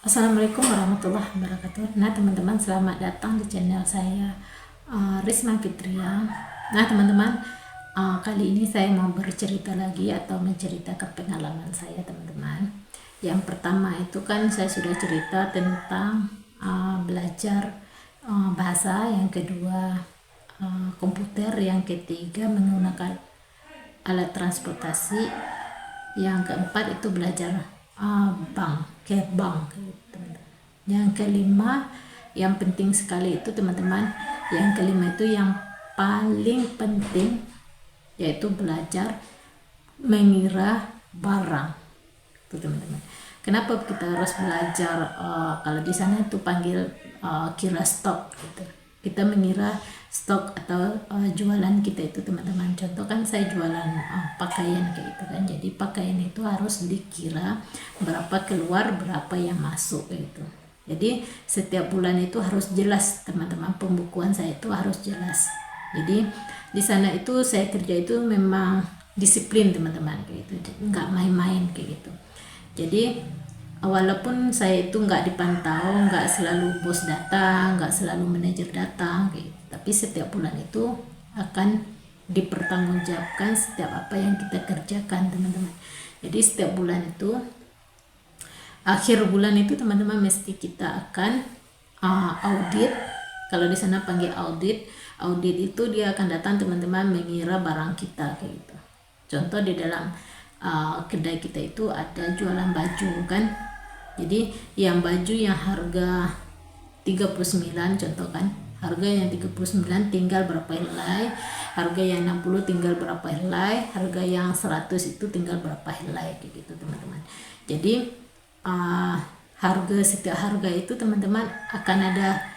Assalamualaikum warahmatullahi wabarakatuh. Nah teman-teman, selamat datang di channel saya, Risma Fitria. Nah teman-teman, kali ini saya mau bercerita lagi atau menceritakan pengalaman saya teman-teman. Yang pertama itu kan saya sudah cerita tentang belajar bahasa, yang kedua komputer, yang ketiga menggunakan alat transportasi, yang keempat itu belajar bank, kayak bank gitu. Yang kelima yang penting sekali itu teman-teman, yang kelima itu yang paling penting, yaitu belajar mengira barang itu teman-teman. Kenapa kita harus belajar? Kalau di sana itu panggil kira stok gitu. Kita mengira stok atau jualan kita itu teman-teman. Contoh kan saya jualan pakaian kayak gitu kan. Jadi pakaian itu harus dikira berapa keluar, berapa yang masuk gitu. Jadi setiap bulan itu harus jelas teman-teman, pembukuan saya itu harus jelas. Jadi di sana itu saya kerja itu memang disiplin teman-teman kayak gitu, nggak main-main kayak gitu. Jadi walaupun saya itu nggak dipantau, nggak selalu bos datang, nggak selalu manajer datang kayak gitu, tapi setiap bulan itu akan dipertanggungjawabkan setiap apa yang kita kerjakan teman-teman. Jadi setiap bulan itu, akhir bulan itu teman-teman, mesti kita akan audit. Kalau di sana panggil audit. Audit itu dia akan datang teman-teman mengira barang kita kayak gitu. Contoh di dalam kedai kita itu ada jualan baju kan. Jadi yang baju yang harga 39 contoh kan, harga yang 39 tinggal berapa helai, harga yang 60 tinggal berapa helai, harga yang 100 itu tinggal berapa helai kayak gitu teman-teman. Jadi harga, setiap harga itu teman-teman akan ada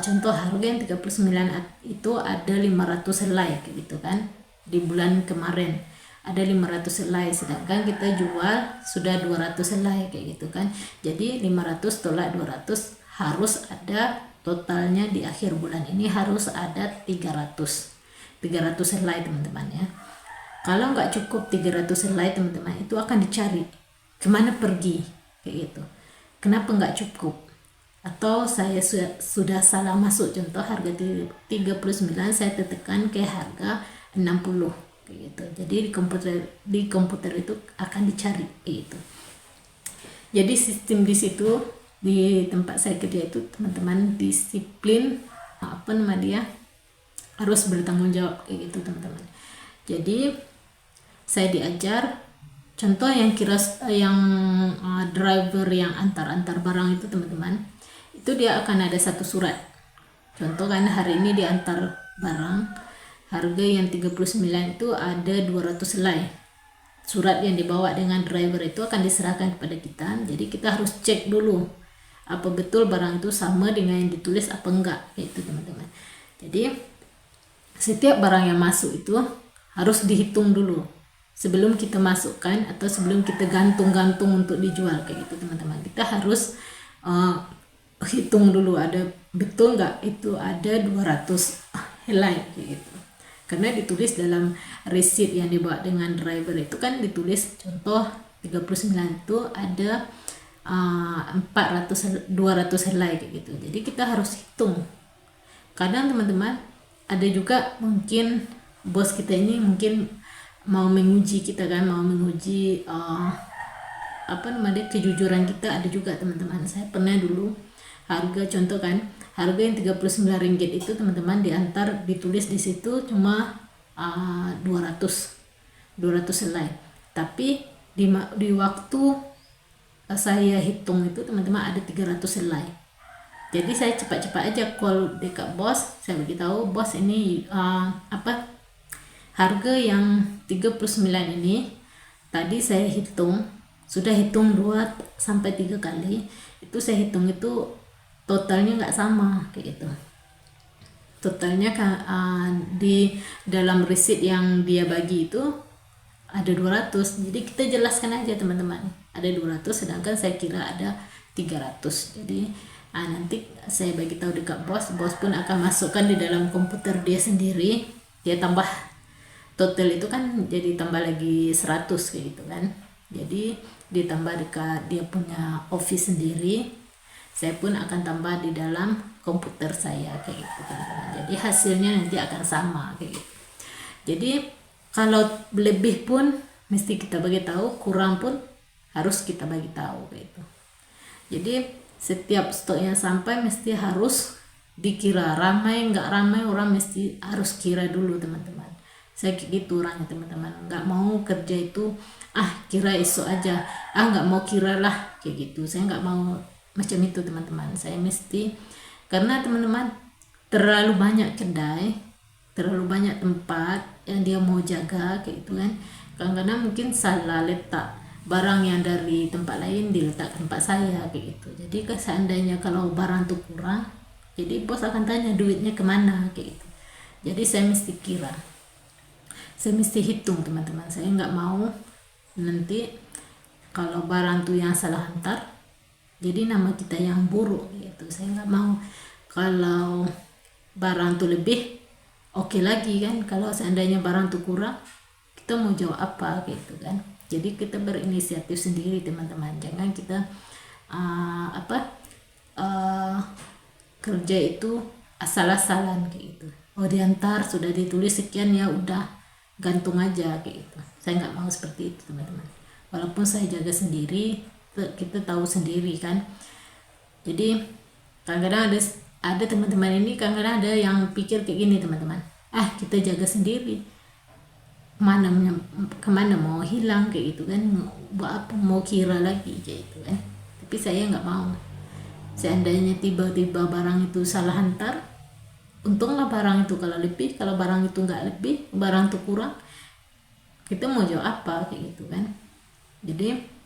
contoh harga yang 39 itu ada 500 helai kayak gitu kan. Di bulan kemarin ada 500 helai, sedangkan kita jual sudah 200 helai kayak gitu kan. Jadi 500 tolak 200 harus ada totalnya di akhir bulan ini, harus ada 300 helai teman-teman ya. Kalau nggak cukup 300 helai teman-teman, itu akan dicari kemana pergi kayak gitu, kenapa nggak cukup, atau saya sudah salah masuk. Contoh harga 39 saya tekan ke harga 60 kayak gitu. Jadi di komputer itu akan dicari kayak gitu. Jadi sistem di situ, di tempat saya kerja itu teman-teman disiplin, harus bertanggung jawab kayak gitu teman-teman. Jadi saya diajar contoh yang driver yang antar barang itu teman-teman, itu dia akan ada satu surat. Contoh kan hari ini diantar barang harga yang 39 itu ada 200 helai. Surat yang dibawa dengan driver itu akan diserahkan kepada kita. Jadi kita harus cek dulu apa betul barang itu sama dengan yang ditulis apa enggak itu teman-teman. Jadi setiap barang yang masuk itu harus dihitung dulu sebelum kita masukkan atau sebelum kita gantung untuk dijual kayak gitu teman-teman. Kita harus hitung dulu ada betul nggak itu ada 200 helai kayak gitu. Karena ditulis dalam receipt yang dibawa dengan driver itu kan ditulis contoh 39 itu ada 200 helai kayak gitu. Jadi kita harus hitung. Kadang teman-teman ada juga mungkin bos kita ini mungkin mau menguji kita kan, mau menguji kejujuran kita, ada juga teman-teman. Saya pernah dulu harga contoh kan, harga yang 39 ringgit itu teman-teman diantar ditulis di situ cuma 200 helai. Tapi di waktu saya hitung itu teman-teman ada 300 helai. Jadi saya cepat-cepat aja call dekat bos, saya beritahu bos ini harga yang 39 ini tadi saya sudah hitung 2 sampai 3 kali, itu saya hitung itu totalnya nggak sama kayak gitu. Totalnya di dalam receipt yang dia bagi itu ada 200. Jadi kita jelaskan aja teman-teman, ada 200 sedangkan saya kira ada 300. Jadi nanti saya bagi tahu dekat bos pun akan masukkan di dalam komputer dia sendiri, dia tambah total itu kan jadi tambah lagi 100 kayak gitu kan. Jadi ditambah dekat dia punya office sendiri, saya pun akan tambah di dalam komputer saya kayak gitu teman-teman. Jadi hasilnya nanti akan sama kayak gitu. Jadi kalau lebih pun mesti kita bagi tahu, kurang pun harus kita bagi tahu kayak gitu. Jadi setiap stok yang sampai mesti harus dikira, ramai nggak ramai orang mesti harus kira dulu teman-teman. Saya kayak gitu orangnya teman-teman, nggak mau kerja itu kira esok aja, nggak mau kira lah kayak gitu. Saya nggak mau macam itu teman-teman. Saya mesti, karena teman-teman terlalu banyak kedai, terlalu banyak tempat yang dia mau jaga kayak gitu kan. Kadang-kadang mungkin salah letak barang yang dari tempat lain diletak ke tempat saya kayak gitu. Jadi seandainya kalau barang tuh kurang, jadi bos akan tanya duitnya kemana kayak gitu. Jadi saya mesti kira, saya mesti hitung teman-teman. Saya nggak mau nanti kalau barang tuh yang salah hantar jadi nama kita yang buruk gitu. Saya nggak mau. Kalau barang tuh lebih oke lagi kan, kalau seandainya barang tuh kurang kita mau jawab apa gitu kan. Jadi kita berinisiatif sendiri teman-teman, jangan kita kerja itu asal-asalan kayak gitu. Diantar sudah ditulis sekian ya udah gantung aja kayak gitu. Saya nggak mau seperti itu teman-teman. Walaupun saya jaga sendiri, kita tahu sendiri kan. Jadi kadang-kadang ada teman-teman ini, kadang-kadang ada yang pikir kayak gini teman-teman, kita jaga sendiri, kemana mau hilang kayak gitu kan, buat apa mau kira lagi kayak gitu kan. Tapi saya nggak mau. Seandainya tiba-tiba barang itu salah hantar, untunglah barang itu kalau lebih. Kalau barang itu nggak lebih, barang itu kurang, kita mau jawab apa kayak gitu kan. Jadi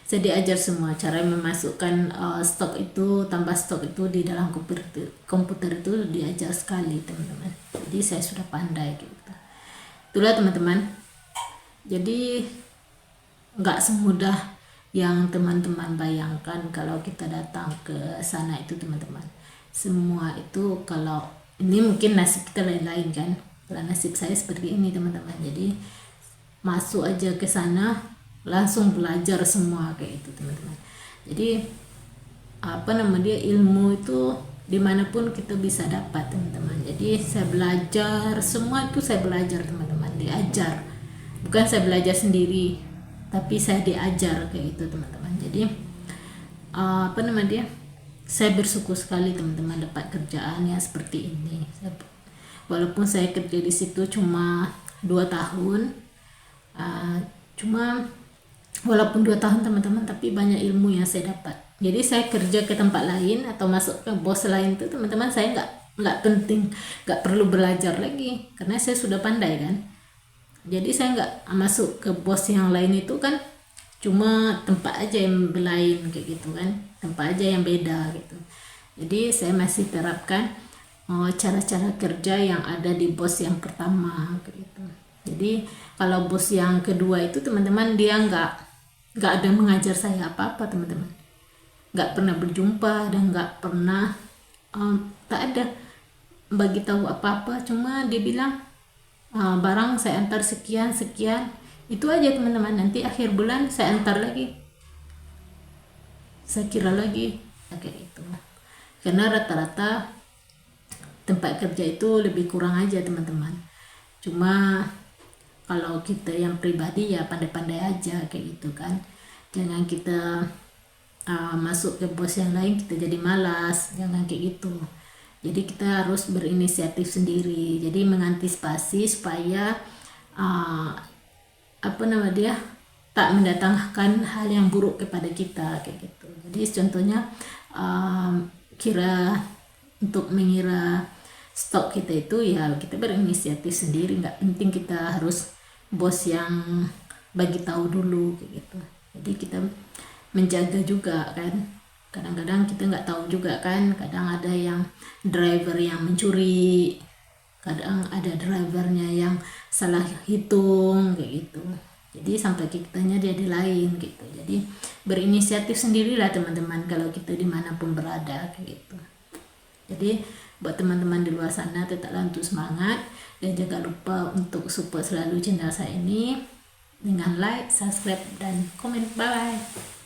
saya diajar semua cara memasukkan stok itu, tambah stok itu di dalam komputer itu diajar sekali teman-teman. Jadi saya sudah pandai gitu. Itulah teman-teman. Jadi nggak semudah yang teman-teman bayangkan kalau kita datang ke sana itu teman-teman. Semua itu, kalau ini mungkin nasib kita lain-lain kan. Kalau nasib saya seperti ini teman-teman. Jadi masuk aja ke sana langsung belajar semua kayak itu teman-teman. Jadi ilmu itu dimanapun kita bisa dapat teman-teman. Jadi saya belajar, semua itu saya belajar teman-teman, diajar. Bukan saya belajar sendiri, tapi saya diajar kayak itu teman-teman. Jadi saya bersyukur sekali teman-teman dapat kerjaan yang seperti ini. Walaupun saya kerja di situ cuma 2 tahun, walaupun 2 tahun teman-teman, tapi banyak ilmu yang saya dapat. Jadi saya kerja ke tempat lain atau masuk ke bos lain itu teman-teman, saya nggak penting, nggak perlu belajar lagi karena saya sudah pandai kan. Jadi saya nggak masuk ke bos yang lain itu kan, cuma tempat aja yang lain kayak gitu kan, tempat aja yang beda gitu. Jadi saya masih terapkan cara-cara kerja yang ada di bos yang pertama kayak gitu. Jadi kalau bos yang kedua itu teman-teman, dia nggak ada mengajar saya apa-apa teman-teman, nggak pernah berjumpa dan nggak pernah tak ada bagi tahu apa-apa. Cuma dia bilang barang saya antar sekian itu aja teman-teman. Nanti akhir bulan saya antar lagi, saya kira lagi kayak itu. Karena rata-rata tempat kerja itu lebih kurang aja teman-teman. Cuma kalau kita yang pribadi ya pandai-pandai aja kayak gitu kan. Jangan kita masuk ke bos yang lain kita jadi malas, jangan kayak gitu. Jadi kita harus berinisiatif sendiri. Jadi mengantisipasi supaya tak mendatangkan hal yang buruk kepada kita kayak gitu. Jadi contohnya untuk mengira stok kita itu ya kita berinisiatif sendiri, nggak penting kita harus bos yang bagi tahu dulu kayak gitu. Jadi kita menjaga juga kan, kadang-kadang kita nggak tahu juga kan, kadang ada yang driver yang mencuri, kadang ada drivernya yang salah hitung kayak gitu. Jadi sampai kitanya jadi lain gitu. Jadi berinisiatif sendirilah teman-teman kalau kita dimanapun berada kayak gitu. Jadi buat teman-teman di luar sana, tetaplah untuk semangat dan jangan lupa untuk support selalu channel saya ini. dengan like, subscribe, dan komen. Bye bye.